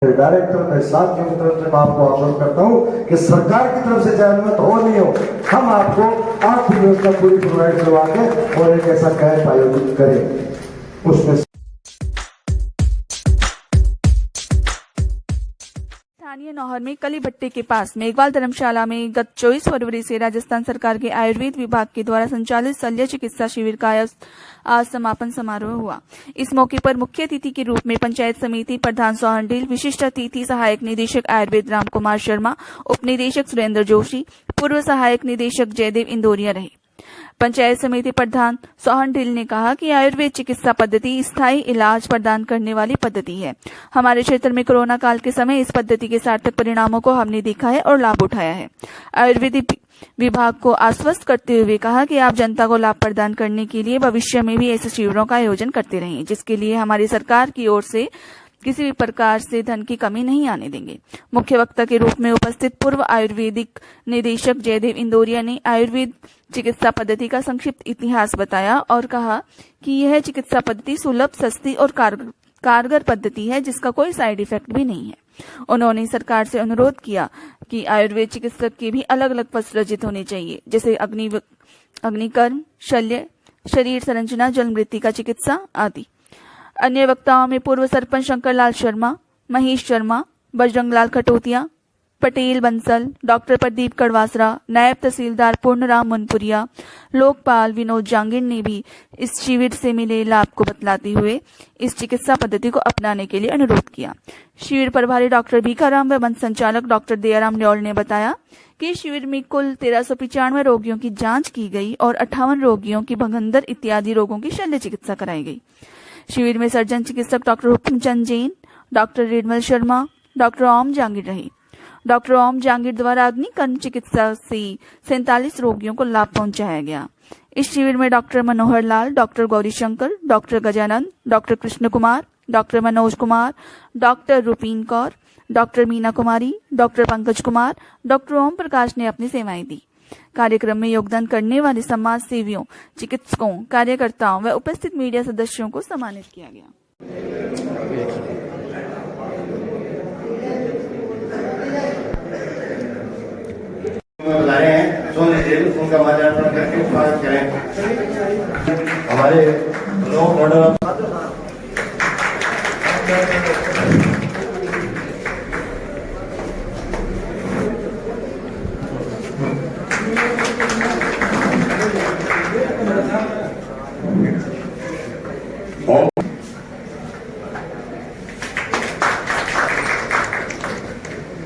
Director के साथियों की तरफ से मैं आपको आश्वस्त करता हूं कि सरकार की तरफ से चाहे अनुमत हो नहीं हो, हम आपको आपकी व्यवस्था पूरी प्रोवाइड करवा के और एक ऐसा कैंप आयोजित करें। उसमें स्थानीय नौहर में कलीभट्टे के पास मेघवाल धर्मशाला में गत 24 फरवरी से राजस्थान सरकार के आयुर्वेद विभाग के द्वारा संचालित शल्य चिकित्सा शिविर का आज समापन समारोह हुआ। इस मौके पर मुख्य अतिथि के रूप में पंचायत समिति प्रधान सोहनडील, विशिष्ट अतिथि सहायक निदेशक आयुर्वेद राम कुमार शर्मा, उप निदेशक सुरेंद्र जोशी, पूर्व सहायक निदेशक जयदेव इंदौरिया रहे। पंचायत समिति प्रधान सोहनडील ने कहा कि आयुर्वेद चिकित्सा पद्धति स्थायी इलाज प्रदान करने वाली पद्धति है। हमारे क्षेत्र में कोरोना काल के समय इस पद्धति के सार्थक परिणामों को हमने देखा है और लाभ उठाया है। आयुर्वेदिक विभाग को आश्वस्त करते हुए कहा कि आप जनता को लाभ प्रदान करने के लिए भविष्य में भी ऐसे शिविरों का आयोजन करते रहें, जिसके लिए हमारी सरकार की ओर से किसी भी प्रकार से धन की कमी नहीं आने देंगे। मुख्य वक्ता के रूप में उपस्थित पूर्व आयुर्वेदिक निदेशक जयदेव इंदौरिया ने आयुर्वेद चिकित्सा पद्धति का संक्षिप्त इतिहास बताया और कहा कि यह चिकित्सा पद्धति सुलभ, सस्ती और कारगर पद्धति है, जिसका कोई साइड इफेक्ट भी नहीं है। उन्होंने सरकार से अनुरोध किया कि आयुर्वेद चिकित्सक के भी अलग अलग पद सृजित होने चाहिए, जैसे अग्निकर्म, शल्य, शरीर संरचना, जल मृत्तिका चिकित्सा आदि। अन्य वक्ताओं में पूर्व सरपंच शंकरलाल शर्मा, महेश शर्मा, बजरंगलाल खटोतिया, पटेल बंसल, डॉक्टर प्रदीप कड़वासरा, नायब तहसीलदार पूर्णराम मुनपुरिया, लोकपाल विनोद जांगिड़ ने भी इस शिविर से मिले लाभ को बतलाते हुए इस चिकित्सा पद्धति को अपनाने के लिए अनुरोध किया। शिविर प्रभारी डॉक्टर भीखाराम व मंच संचालक डॉक्टर दयाराम न्योल ने बताया कि शिविर में कुल 1395 रोगियों की जांच की गई और 58 रोगियों की भगंदर इत्यादि रोगों की शल्य चिकित्सा कराई गई। शिविर में सर्जन चिकित्सक doctor Hukmchand Jain, doctor Redmal Sharma, doctor Om Jangid रहे। डॉक्टर ओम जांगिड़ द्वारा अग्निकर्म चिकित्सा से 47 रोगियों को लाभ पहुंचाया गया। इस शिविर में doctor Manohar Lal, doctor Gaurishankar, doctor Gajanand, doctor Krishna Kumar, doctor Manoj Kumar, doctor Rupin Kaur, doctor Meena Kumari, doctor Pankaj Kumar, doctor Om Prakash ने अपनी सेवाएं दी। कार्यक्रम में योगदान करने वाले समाज सेवियों, चिकित्सकों, कार्यकर्ताओं व उपस्थित मीडिया सदस्यों को सम्मानित किया गया। बता रहे हैं उनका मार्गदर्शन करके स्वागत करें। हमारे लोग मॉडल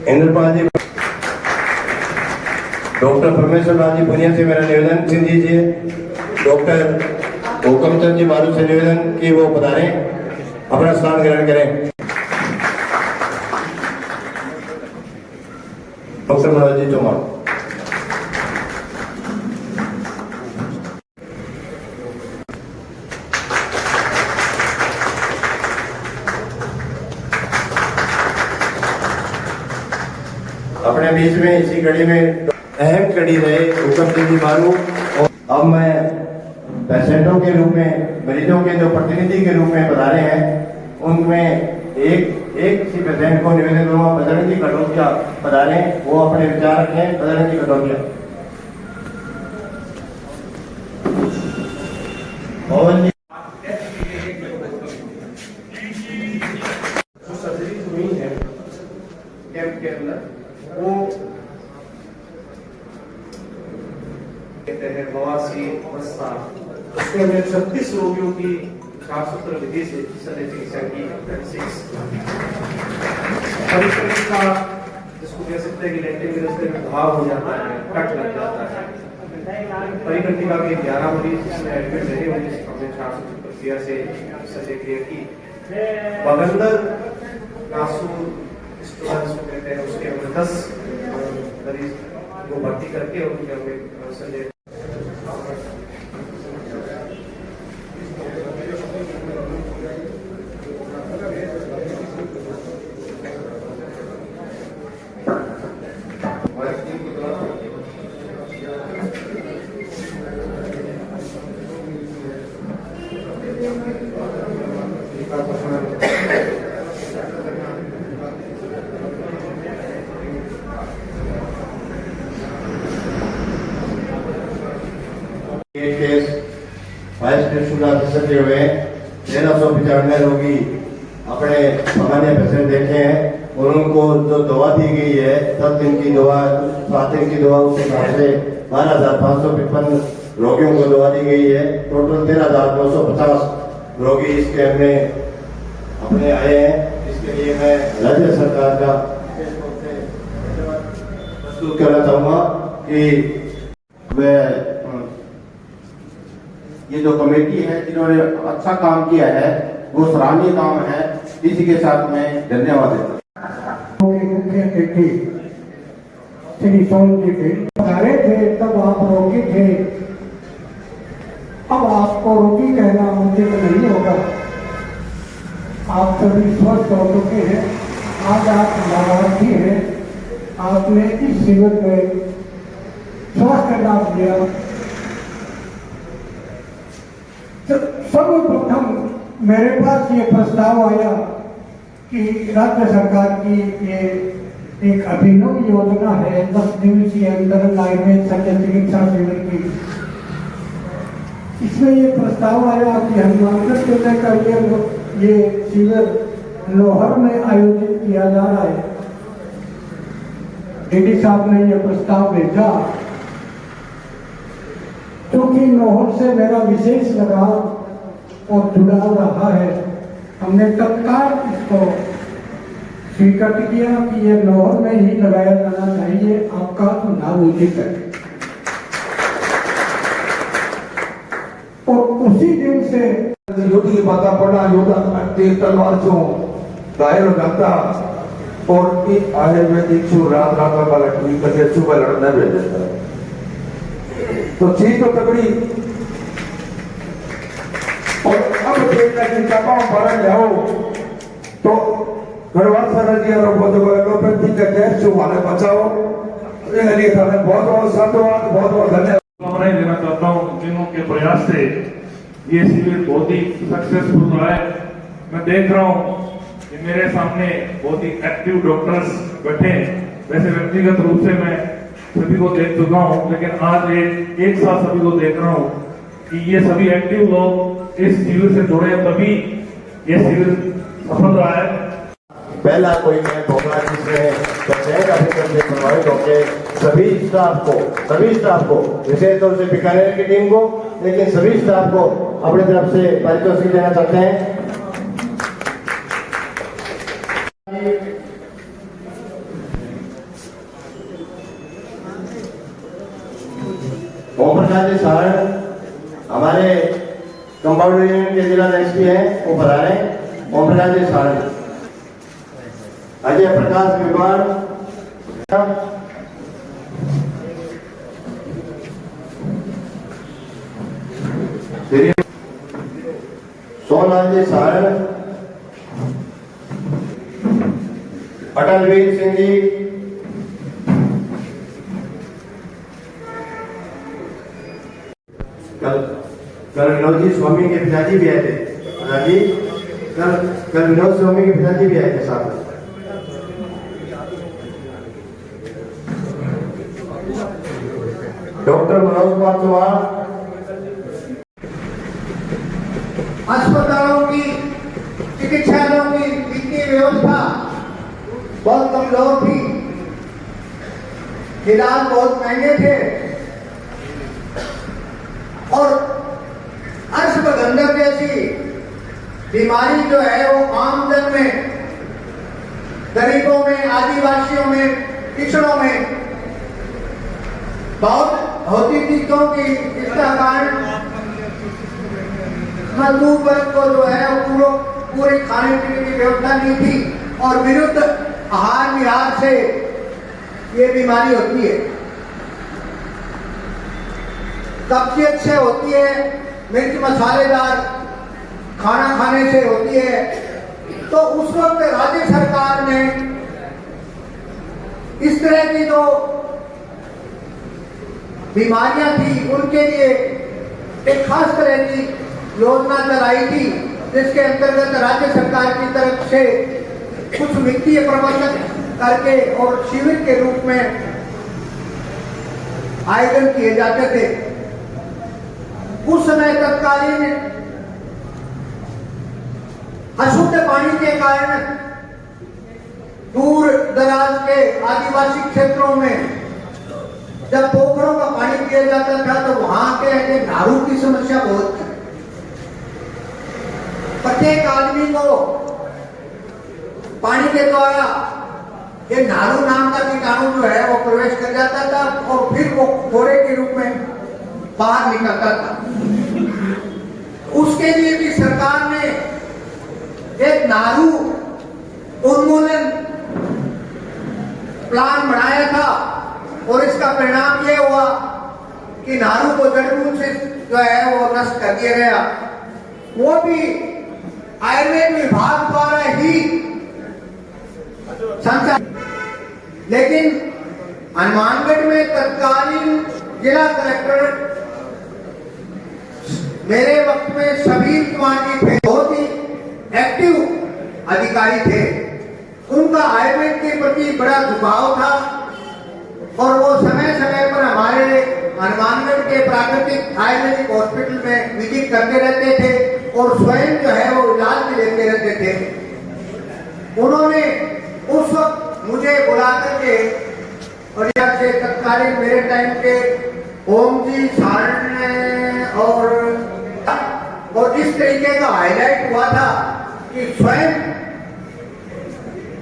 इंद्रपाल जी, डॉक्टर परमेश्वर लाल जी पुनिया से मेरा निवेदन सुन दीजिए। डॉक्टर हुक्मचंद जी मारू से निवेदन कि वो पधारें, अपना स्थान ग्रहण करें। डॉक्टर मनोज जी चौहान। अपने बीच में इसी कड़ी में अहम कड़ी रहे हुक्मचंद जी मारू। और अब मैं पेशेंटों के रूप में, मरीजों के जो प्रतिनिधि के रूप में बता रहे हैं, उनमें एक किसी पेशेंट को निवेदन करूंगा, बजरंग जी खटोतिया बता रहे हैं, वो अपने विचार रखें। बजरंग जी खटोतिया। और जो सर्जरी हुई है कैंप के अंदर, वो कहते हैं बवासीर, उसमें हमने 36 रोगियों की शास्त्र विधि से शल्य चिकित्सा की। परिकर्तिका जिसको कह सकते हैं कि लेंटिल में घाव हो जाता है, कट लग जाता है। परिकर्तिका के 11 मरीज इसमें एडमिट रहे, उन्हें हमने शास्त्र प्रक्रिया से शल्य क्रिया की। बगंदर नासूर जिसको कहते हैं, उसके हमने 10 मरीज को भर्ती करके उनके हमें शल्य सक्रिय हुए हैं। 1395 रोगी अपने सामान्य पेशेंट देखे हैं और उनको जो दवा दी गई है 10 दिन की दवा 7 दिन की दवा उस हिसाब से 12,555 रोगियों को दवा दी गई है। टोटल 13,950 रोगी इस कैंप में अपने आए हैं। इसके लिए मैं राज्य सरकार का प्रस्तुत करना चाहूँगा कि वह ये जो कमेटी है जिन्होंने अच्छा काम किया है वो सराहनीय काम है। इसी के साथ मैं धन्यवाद देता हूँ। मुख्य अतिथि श्री सोन जी थे, थे तब आप रोगी थे, अब आपको रोगी कहना उचित नहीं होगा। आप सभी स्वस्थ हो चुके हैं, आज आप लाभार्थी हैं। आपने इस शिविर में स्वास्थ्य लाभ लिया। सर्वप्रथम मेरे पास ये प्रस्ताव आया कि राज्य सरकार की ये एक अभिनव योजना है 10 दिवसीय अंतरंग आयुर्वेद शल्य चिकित्सा शिविर की। इसमें ये प्रस्ताव आया कि हनुमानगढ़ जिले का ये शिविर लोहर में आयोजित किया जा रहा है। डीडी साहब ने ये प्रस्ताव भेजा, क्योंकि लोहर से मेरा विशेष लगाव और जुड़ाव रहा है। हमने तत्काल इसको स्वीकार किया कि ये लोहर में ही लगाया जाना चाहिए। आपका चुनाव उचित है और उसी दिन से योगी माता पड़ा योगा तेज तलवार जो घायल हो जाता और एक आयुर्वेदिक शो रात वाला ठीक करके सुबह लड़ना भेज देता। तो चीज तो तगड़ी और अब देखना कि कमाओ भरण जाओ तो गढ़वाल सरदिया एलोपैथी का गैस जो वाले बचाओ। इसके लिए बहुत बहुत साधुवाद, बहुत बहुत धन्यवाद देना चाहता हूँ जिनों के प्रयास से ये शिविर बहुत ही सक्सेसफुल रहा है। मैं देख रहा हूँ कि मेरे सामने बहुत ही एक्टिव डॉक्टर्स बैठे हैं। वैसे व्यक्तिगत रूप से मैं सभी को देख चुका हूँ, लेकिन आज एक साथ सभी को देख रहा हूँ कि ये सभी एक्टिव लोग इस शिविर से जुड़े, तभी ये शिविर सफल रहा है। पहला कोई कैंप होगा जिसमें पंचायत अधिकारी से प्रभावित होकर सभी स्टाफ को विशेष तौर से बीकानेर की टीम को, लेकिन सभी स्टाफ को अपनी तरफ से पारितोषिक देना चाहते हैं। ओम प्रकाश जी सारण हमारे कंपाउंड यूनियन के जिला एसपी हैं, वो बता रहे हैं। ओम प्रकाश जी सारण, अजय प्रकाश विमान, सोमनाथ जी सारण, अटलवीर सिंह जी, कल विनोद जी स्वामी के पिताजी भी आए थे। पिताजी कल विनोद स्वामी के पिताजी भी आए थे साथ में। डॉक्टर मनोज कुमार चौहान, अस्पतालों की, चिकित्सालयों की वित्तीय व्यवस्था बहुत कमजोर थी, इलाज बहुत महंगे थे और अश्वगंधा जैसी बीमारी जो है वो आमजन में, गरीबों में, आदिवासियों में, पिछड़ों में बहुत होती थी, क्योंकि इसका कारण मजदूर वर्ग को जो है वो पूरे खाने पीने की व्यवस्था नहीं थी और विरुद्ध आहार विहार से ये बीमारी होती है। तबीयत से होती है, मिर्च मसालेदार खाना खाने से होती है। तो उस वक्त राज्य सरकार ने इस तरह की जो बीमारियां थी उनके लिए एक खास तरह की योजना चलाई थी, जिसके अंतर्गत राज्य सरकार की तरफ से कुछ वित्तीय प्रबंधन करके और शिविर के रूप में आयोजन किए जाते थे। उस समय तत्कालीन अशुद्ध पानी के कारण दूर दराज के आदिवासी क्षेत्रों में जब पोखरों का पानी पिया जाता था तो वहां के नारू की समस्या बहुत थी। प्रत्येक आदमी को पानी के द्वारा ये नारू नाम का कीटाणु जो है वो प्रवेश कर जाता था और फिर वो फोड़े के रूप में बाहर निकलता था। उसके लिए भी सरकार ने एक नारू उन्मूलन प्लान बनाया था और इसका परिणाम ये हुआ कि नारू को जड़ से जो है वो नष्ट कर दिया गया। वो भी आयुर्वेद विभाग द्वारा ही संचालित। लेकिन हनुमानगढ़ में तत्कालीन जिला कलेक्टर मेरे वक्त में सबीर कुमार जी थे, बहुत ही एक्टिव अधिकारी थे। उनका आयुर्वेद के प्रति बड़ा झुकाव था और वो समय समय पर हमारे हनुमानगढ़ के प्राकृतिक आयुर्वेदिक हॉस्पिटल में विजिट करते रहते थे और स्वयं जो है वो इलाज भी लेते रहते थे। उन्होंने उस वक्त मुझे बुला करके और यहाँ से तत्कालीन मेरे टाइम के ओम जी सारण और इस तरीके का हाईलाइट हुआ था कि स्वयं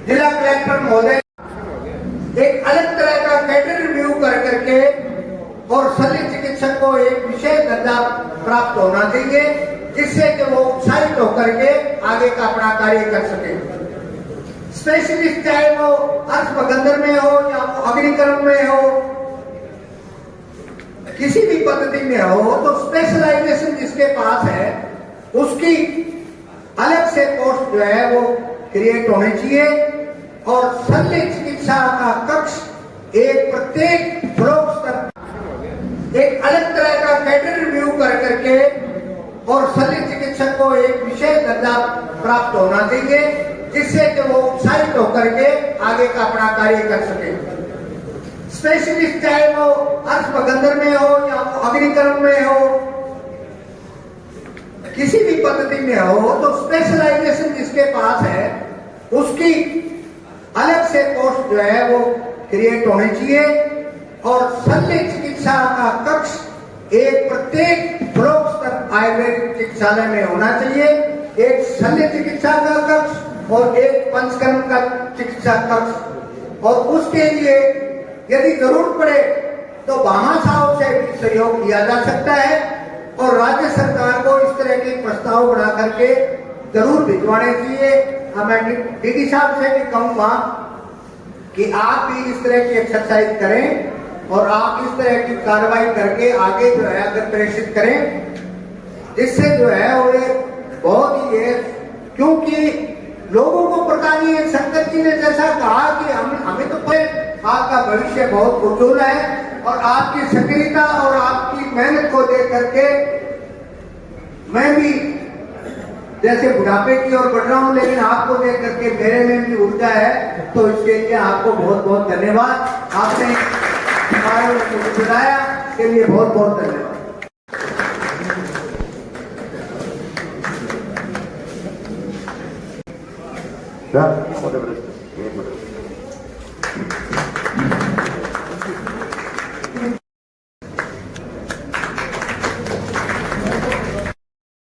जिला कलेक्टर महोदय एक अलग तरह का कैडर रिव्यू कर करके और शल्य चिकित्सक को एक विशेष दर्जा प्राप्त होना चाहिए जिससे कि वो उत्साहित होकर के आगे का अपना कार्य कर सके। स्पेशलिस्ट चाहे वो अश्वगंधर में हो या वो अग्निकर्म में हो, किसी भी पद्धति में हो, तो स्पेशलाइजेशन जिसके पास है उसकी अलग से पोस्ट जो है वो क्रिएट होनी चाहिए और शल्य चिकित्सा का कक्ष एक प्रत्येक ब्लॉक स्तर एक अलग तरह का कैडर रिव्यू कर करके और शल्य चिकित्सक को एक विशेष दर्जा प्राप्त होना चाहिए जिससे कि वो उत्साहित होकर के आगे का अपना कार्य कर सके। स्पेशलिस्ट चाहे वो अश्वगंधर में हो या वो अग्निकर्म में हो, किसी भी पद्धति में हो, तो स्पेशलाइजेशन जिसके पास है उसकी अलग से पोस्ट जो है वो क्रिएट होनी चाहिए और शल्य चिकित्सा का कक्ष एक प्रत्येक ब्लॉक स्तर आयुर्वेदिक चिकित्सालय में होना चाहिए। एक शल्य चिकित्सा का कक्ष और एक पंचकर्म का चिकित्सा कक्ष और उसके लिए यदि जरूरत पड़े तो भामाशाह से भी सहयोग लिया जा सकता है और राज्य सरकार को इस तरह के प्रस्ताव बना करके जरूर भिजवाने चाहिए। मैं डीडी साहब से भी कहूंगा कि आप भी इस तरह की एक्सरसाइज करें और आप इस तरह की कार्रवाई करके आगे जो है अगर प्रेषित करें जिससे जो है वो बहुत ही है, क्योंकि लोगों को पता नहीं है। शंकर जी ने जैसा कहा कि हमें तो आपका भविष्य बहुत उज्जवल है और आपकी सक्रियता और आपकी मेहनत को देख करके मैं भी जैसे बुढ़ापे की ओर बढ़ रहा हूं, लेकिन आपको देख करके मेरे में भी ऊर्जा है। तो इसके लिए आपको बहुत बहुत धन्यवाद। आपने हमारे को बुलाया के लिए बहुत बहुत धन्यवाद।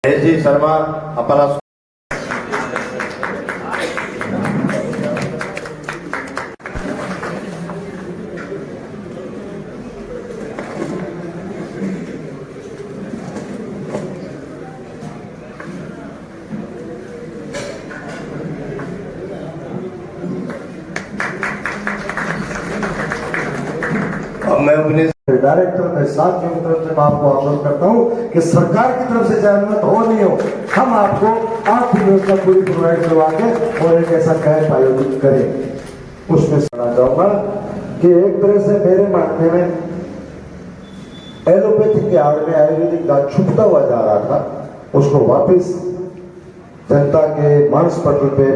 जी शर्मा अपना मैं अपने डायरेक्टर के साथियों की तरफ से मैं आपको आश्वस्त करता हूं कि सरकार की तरफ से चाहे अनुमत हो नहीं हो, हम आपको आर्थिक व्यवस्था पूरी प्रोवाइड करवा के और एक ऐसा कैंप आयोजित करें। उसमें सुना चाहूंगा कि एक तरह से मेरे मानने में एलोपैथी के आड़ में आयुर्वेदिक का छुपता हुआ जा रहा था, उसको वापस जनता के मानस पटल पे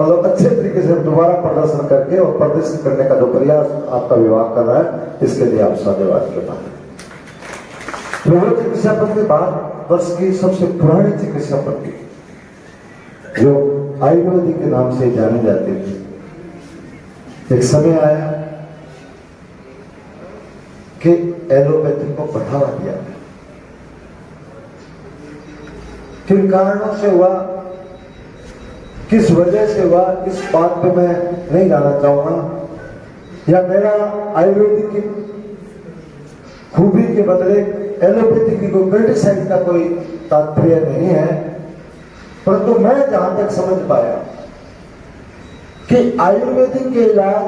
मतलब अच्छे तरीके से दोबारा प्रदर्शन करके और प्रदर्शन करने का जो प्रयास आपका विभाग कर रहा है, इसके लिए आप साधुवाद करना है। चिकित्सा पद्धति भारत वर्ष की सबसे पुरानी चिकित्सा पद्धति जो आयुर्वेदिक के नाम से जाने जाते थे, एक समय आया कि एलोपैथी को बढ़ावा दिया गया। किन कारणों से हुआ, किस वजह से हुआ, इस बात पे मैं नहीं जाना चाहूंगा, या मेरा आयुर्वेदिक की खूबी के बदले एलोपैथी की कोई क्रिटिसाइज का कोई तात्पर्य नहीं है, परंतु मैं जहां तक समझ पाया कि आयुर्वेदिक के इलाज,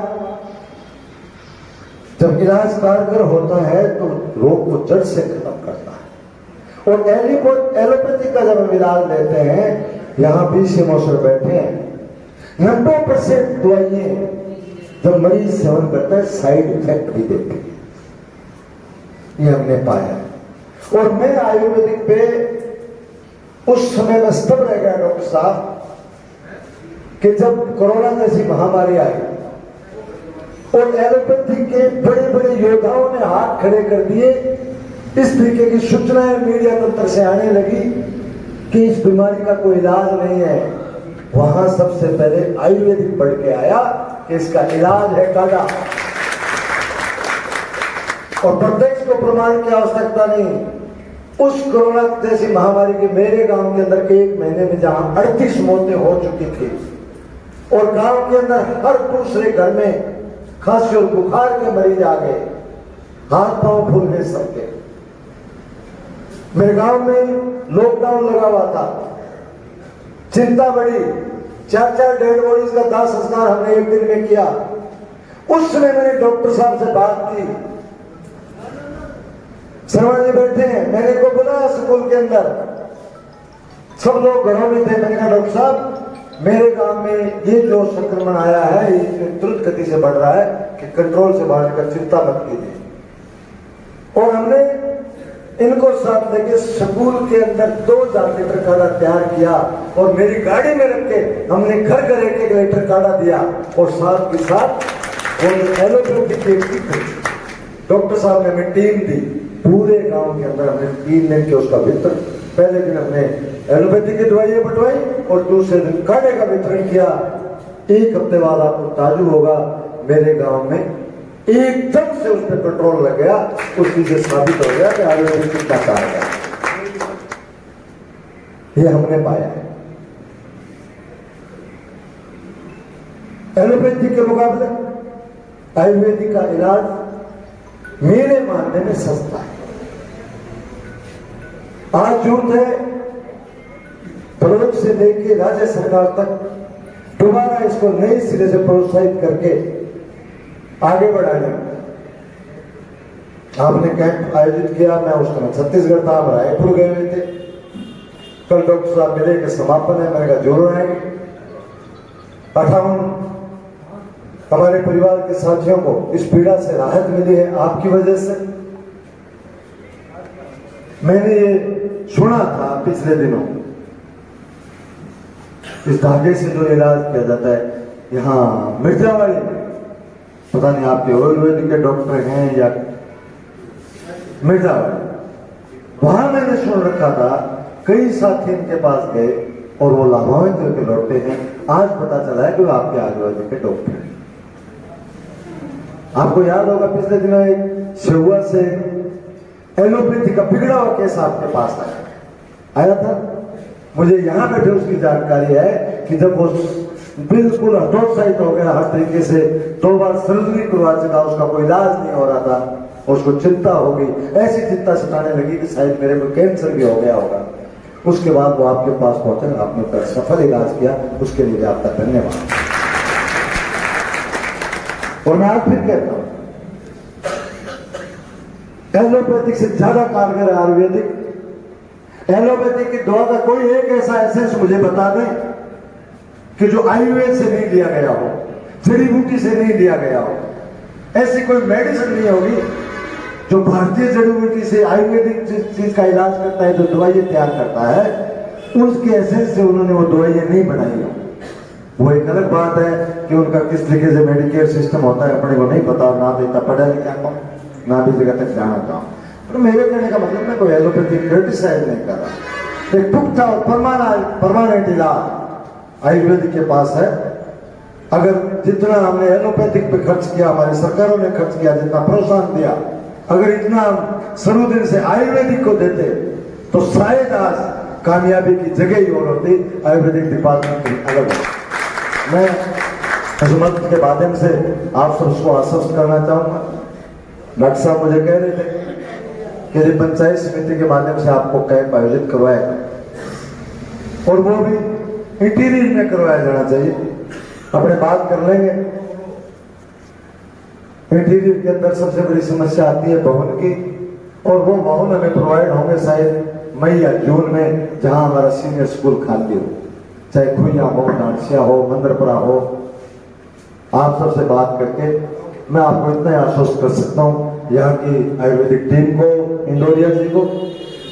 जब इलाज कारगर होता है तो रोग को जड़ से खत्म करता है। और एलोपैथी का जब हम इलाज लेते हैं, यहां 20 इमोशनल बैठे हैं, 90% दवाइयां जब मरीज सेवन करता है साइड इफेक्ट भी देते हैं, ये हमने पाया। और मैं आयुर्वेदिक पे उस समय में स्तब्ध रह गया डॉक्टर साहब कि जब कोरोना जैसी महामारी आई और एलोपैथी के बड़े बड़े योद्धाओं ने हाथ खड़े कर दिए, इस तरीके की सूचनाएं मीडिया तंत्र से आने लगी कि इस बीमारी का कोई इलाज नहीं है, वहां सबसे पहले आयुर्वेदिक बढ़ के आया कि इसका इलाज है काढ़ा। और प्रत्यक्ष को प्रमाण की आवश्यकता नहीं। उस कोरोना जैसी महामारी के मेरे गांव के अंदर 1 महीने में जहां 38 मौतें हो चुकी थी और गांव के अंदर हर दूसरे घर में खांसी और बुखार के मरीज आ गए, हाथ पांव फूल गए सबके। मेरे गांव में लॉकडाउन लगा हुआ था, चिंता बढ़ी, 4 डेड बॉडीज का दाह संस्कार हमने एक दिन में किया। उस समय मैंने डॉक्टर साहब से बात की, शर्मा जी बैठे हैं, मैंने को बुलाया स्कूल के अंदर, सब लोग घरों में थे। मैंने कहा डॉक्टर साहब, मेरे गांव में ये जो संक्रमण आया है ये द्रुत गति से बढ़ रहा है कि कंट्रोल से बाहर निकल, चिंता मत कीजिए। और हमने इनको साथ लेके स्कूल के अंदर 2000 लीटर काढ़ा तैयार किया और मेरी गाड़ी में रख के हमने घर घर 1-1 लीटर काढ़ा दिया और साथ के साथ एलोपैथी की डॉक्टर साहब ने हमें टीम दी। पूरे गांव के अंदर हमने 3 दिन के उसका वितरण, पहले दिन हमने एलोपैथी की दवाइयां बंटवाई और दूसरे दिन काढ़े का वितरण किया। 1 हफ्ते बाद आपको ताजुब होगा, मेरे गांव में एकदम से उस पर कंट्रोल लग गया। उस चीज से साबित हो गया कि आयुर्वेदिक कितना कारगर है, ये हमने पाया है। एलोपैथी के मुकाबले आयुर्वेदिक का इलाज मेरे मानने में सस्ता है। आज जरूरत है प्रदेश से लेकर राज्य सरकार तक दोबारा इसको नए सिरे से प्रोत्साहित करके आगे बढ़ाने। आपने कैंप आयोजित किया, मैं उस समय छत्तीसगढ़ था, हम रायपुर गए हुए थे। कल डॉक्टर साहब मिले कि समापन है, मैंने कहा जरूर आएंगे। 58 हमारे परिवार के साथियों को इस पीड़ा से राहत मिली है आपकी वजह से। मैंने ये सुना था पिछले दिनों, इस धागे से जो इलाज किया जाता है यहाँ मिर्जावाड़ी में, पता नहीं आपके आयुर्वेदिक के डॉक्टर हैं या मिर्जावाड़ी, वहां मैंने सुन रखा था, कई साथी इनके पास गए और वो लाभान्वित होकर लौटे हैं। आज पता चला है कि वो आपके आयुर्वेदिक के डॉक्टर हैं। आपको याद होगा पिछले दिनों एक सेहुआ से एलोपैथी का बिगड़ा हुआ केस आपके पास आया था। मुझे यहां बैठे उसकी जानकारी है कि जब वो बिल्कुल हतोत्साहित हो गया, हर तरीके से 2 बार सर्जरी करवा चुका, उसका कोई इलाज नहीं हो रहा था, उसको चिंता हो गई, ऐसी चिंता सताने लगी कि शायद मेरे को कैंसर भी हो गया होगा। उसके बाद वो आपके पास पहुंचे, आपने उसका सफल इलाज किया, उसके लिए आपका धन्यवाद। और मैं आज फिर कहता हूं, एलोपैथिक से ज्यादा कारगर है आयुर्वेदिक। एलोपैथिक की दवा का कोई एक ऐसा एसेंस मुझे बता दें कि जो आयुर्वेद से नहीं लिया गया हो, जड़ी बूटी से नहीं लिया गया हो। ऐसी कोई मेडिसिन नहीं होगी जो भारतीय जड़ी बूटी से आयुर्वेदिक चीज का इलाज करता है, जो दवाइयां तैयार करता है, उसके एसेंस से उन्होंने वो दवाइयां नहीं बनाई हो। वो एक अलग बात है कि उनका किस तरीके से मेडिकेयर सिस्टम होता है, अपने को नहीं पता, ना देता पढ़ा लिखा कौन, ना भी जगह तक जाना चाहूँ। तो मेरे कहने का मतलब मैं कोई एलोपैथी क्रिटिसाइज नहीं कर रहा। एक पुख्ता और परमानेंट इलाज आयुर्वेदिक के पास है। अगर जितना हमने एलोपैथिक पे खर्च किया, हमारी सरकारों ने खर्च किया, जितना प्रोत्साहन दिया, अगर इतना हम शुरू दिन से आयुर्वेदिक को देते तो शायद आज कामयाबी की जगह ही और होती। आयुर्वेदिक डिपार्टमेंट अलग है। मैं हुकूमत के माध्यम से आप सबको आश्वस्त करना चाहूंगा। डॉक्टर साहब मुझे कह रहे थे कि ये पंचायत समिति के माध्यम से आपको कैंप आयोजित करवाएगा और वो भी इंटीरियर में करवाया जाना चाहिए। अपने बात कर लेंगे। इंटीरियर के अंदर सबसे बड़ी समस्या आती है भवन की, और वो भवन हमें प्रोवाइड होंगे शायद मई या जून में, जहां हमारा सीनियर स्कूल खाली हो, चाहे खुइया हो, डांसिया हो, मंदरपुरा हो। आप सबसे बात करके मैं आपको इतना आश्वस्त कर सकता हूं यहाँ की आयुर्वेदिक टीम को, इंदौरिया जी को,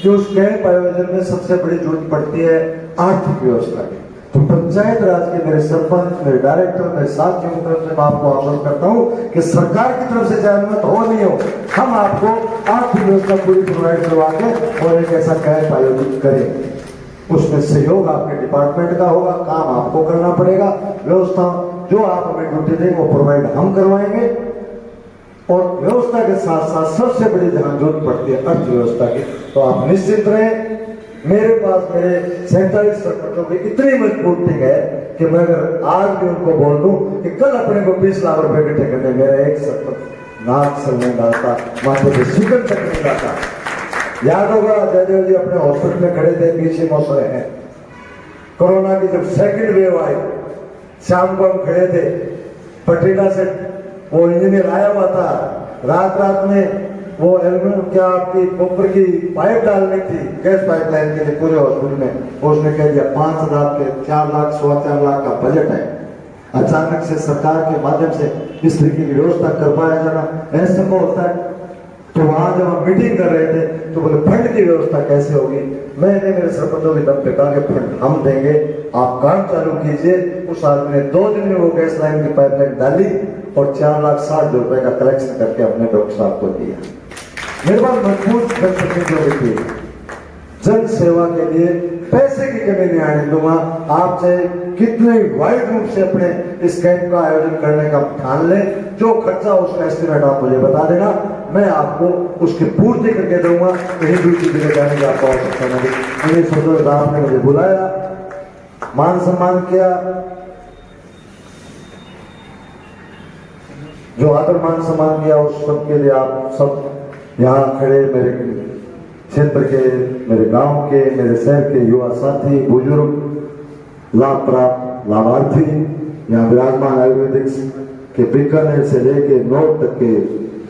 कि उस कैंप आयोजन में सबसे बड़ी जरूरत पड़ती है आर्थिक व्यवस्था की। तो पंचायत राज के मेरे सरपंच, मेरे डायरेक्टर, मेरे साथियों की तरफ से मैं आपको आश्वस्त करता हूं कि सरकार की तरफ से चाहे अनुमत हो नहीं हो, हम आपको आर्थिक व्यवस्था पूरी प्रोवाइड करवा के और एक ऐसा कैंप आयोजित करें। उसमें सहयोग आपके डिपार्टमेंट का होगा, काम आपको करना पड़ेगा, व्यवस्था जो आप हमें ड्यूटी देंगे वो प्रोवाइड हम करवाएंगे। और व्यवस्था के साथ साथ सबसे बड़ी जहां जरूरत पड़ती है अर्थव्यवस्था की, तो आप निश्चित रहें। मेरे पास मेरे 47 सरपंचों की इतनी मजबूत टीम है कि मैं अगर आज भी उनको बोल दूं कि कल अपने को 20 लाख रुपए इकट्ठे करने, मेरा एक सरपंच नाक सर नहीं डालता, माथे पे शिकन तक नहीं डालता। याद होगा जयदेव जी अपने हॉस्पिटल में खड़े थे, पीछे मौसम है कोरोना की जब सेकंड वेव आई, शाम को हम खड़े थे, पटेला से वो इंजीनियर आया हुआ था, रात में वो एल्यूमिनियम क्या आपकी कॉपर की पाइप डालनी थी गैस पाइपलाइन के लिए पूरे हॉस्पिटल में, उसने कह दिया 5,000 के 4 लाख 4.25 लाख का बजट है। अचानक से सरकार के माध्यम से इस तरीके की व्यवस्था कर पाया जाना ऐसा होता है। तो वहां जब हम मीटिंग कर रहे थे तो बोले फंड की व्यवस्था कैसे होगी। मैंने मेरे सरपंचों के दम पे कहा कि फंड हम देंगे, आप काम चालू कीजिए। उस आदमी ने 2 दिन में वो गैस लाइन की पाइपलाइन डाली और 4,60,000 रुपए का कलेक्शन करके अपने डॉक्टर साहब को दिया। मेरे पास मजबूत जनप्रतिनिधियों की जन सेवा के लिए पैसे की कमी नहीं आने दूंगा। आप चाहे कितने वाइड रूप से अपने इस कैंप का आयोजन करने का ठान लें, जो खर्चा उसका एस्टिमेट आप मुझे बता देना, मैं आपको उसकी पूर्ति करके दूंगा। कहीं दूसरी जगह जाने की आपको आवश्यकता नहीं। मुझे सोचो आपने मुझे बुलाया, मान सम्मान किया, जो आदर मान सम्मान किया उस सबके लिए आप सब यहाँ खड़े मेरे क्षेत्र के, मेरे गांव के, मेरे शहर के युवा साथी, बुजुर्ग, लाभ प्राप्त लाभार्थी, यहाँ विराजमान आयुर्वेदिक के बीकानेर से लेके नॉर्थ तक के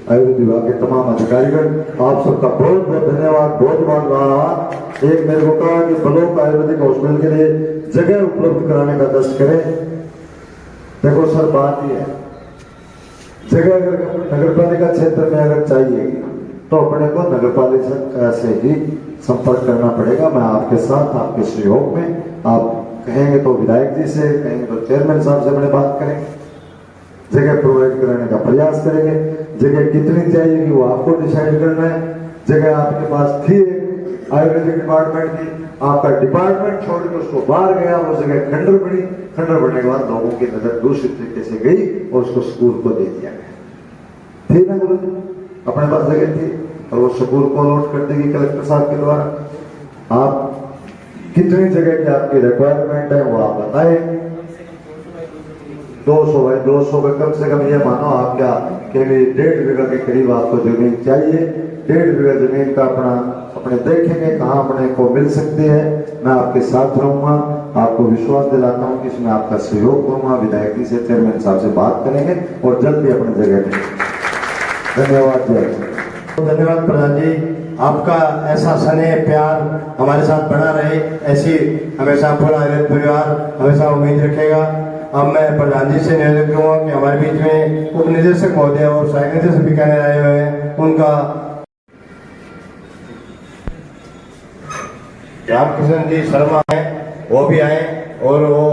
आयुर्वेद विभाग के तमाम अधिकारीगण, आप सबका बहुत बहुत धन्यवाद, बहुत बहुत धन्यवाद। एक मेरे को कहा कि ब्लॉक आयुर्वेदिक हॉस्पिटल के लिए जगह उपलब्ध कराने का दस्त करें। देखो सर, बात ही है जगह अगर नगर पालिका क्षेत्र में अगर चाहिए तो अपने को नगर पालिका से ही संपर्क करना पड़ेगा। मैं आपके साथ, आपके सहयोग में, आप कहेंगे तो विधायक जी से, कहेंगे तो चेयरमैन साहब से अपने बात करेंगे, जगह प्रोवाइड कराने का प्रयास करेंगे। जगह कितनी चाहिए वो आपको डिसाइड करना है। जगह आपके पास थी आयुर्वेदिक डिपार्टमेंट की, आपका डिपार्टमेंट छोड़ के उसको बाहर गया, वो जगह खंडर बनी, खंडर बनने के बाद लोगों की नजर दूसरी तरीके से गई और उसको स्कूल को दे दिया गया। ठीक है गुरु जी, अपने पास जगह थी और वो स्कूल को अलॉट कर देगी कलेक्टर साहब के द्वारा। आप कितनी जगह की आपकी रिक्वायरमेंट है वो आप बताएं। 200 बाई 200 का कम से कम ये मानो आप क्या कि 1.5 बीघा के करीब आपको जमीन चाहिए। 1.5 बीघा जमीन का अपने देखेंगे कहाँ अपने को मिल सकती है। मैं आपके साथ रहूंगा, आपको विश्वास दिलाता हूँ कि इसमें आपका सहयोग करूंगा। विधायक जी से, चेयरमैन साहब से बात करेंगे और जल्दी अपनी जगह देंगे। धन्यवाद जी। धन्यवाद प्रधान जी, आपका ऐसा स्नेह प्यार हमारे साथ बना रहे, ऐसी हमेशा पूरा परिवार हमेशा उम्मीद रखेगा। अब मैं प्रधान जी से निवेदन करूंगा कि हमारे बीच में उप निदेशक महोदय और सहायक निदेशक बीकानेर आए हुए हैं, उनका रामकिशन जी शर्मा है, वो भी आए और वो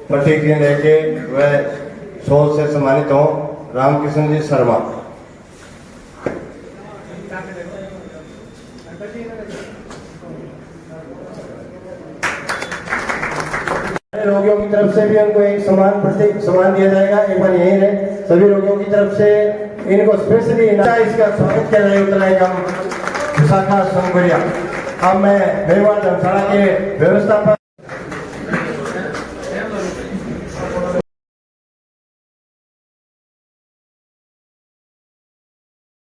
प्रतिक्रिया लेके वह सोच से सम्मानित हो। रामकिशन जी शर्मा। रोगियों की तरफ से भी उनको एक सम्मान दिया जाएगा। एक बार यहीं रहे सभी रोगियों की तरफ से इनको स्पेशली इसका स्वागत किया जाएगा उत्तराखंड विशाखा संघरिया। अब मैं मेवाड़ धर्मशाला के व्यवस्थापक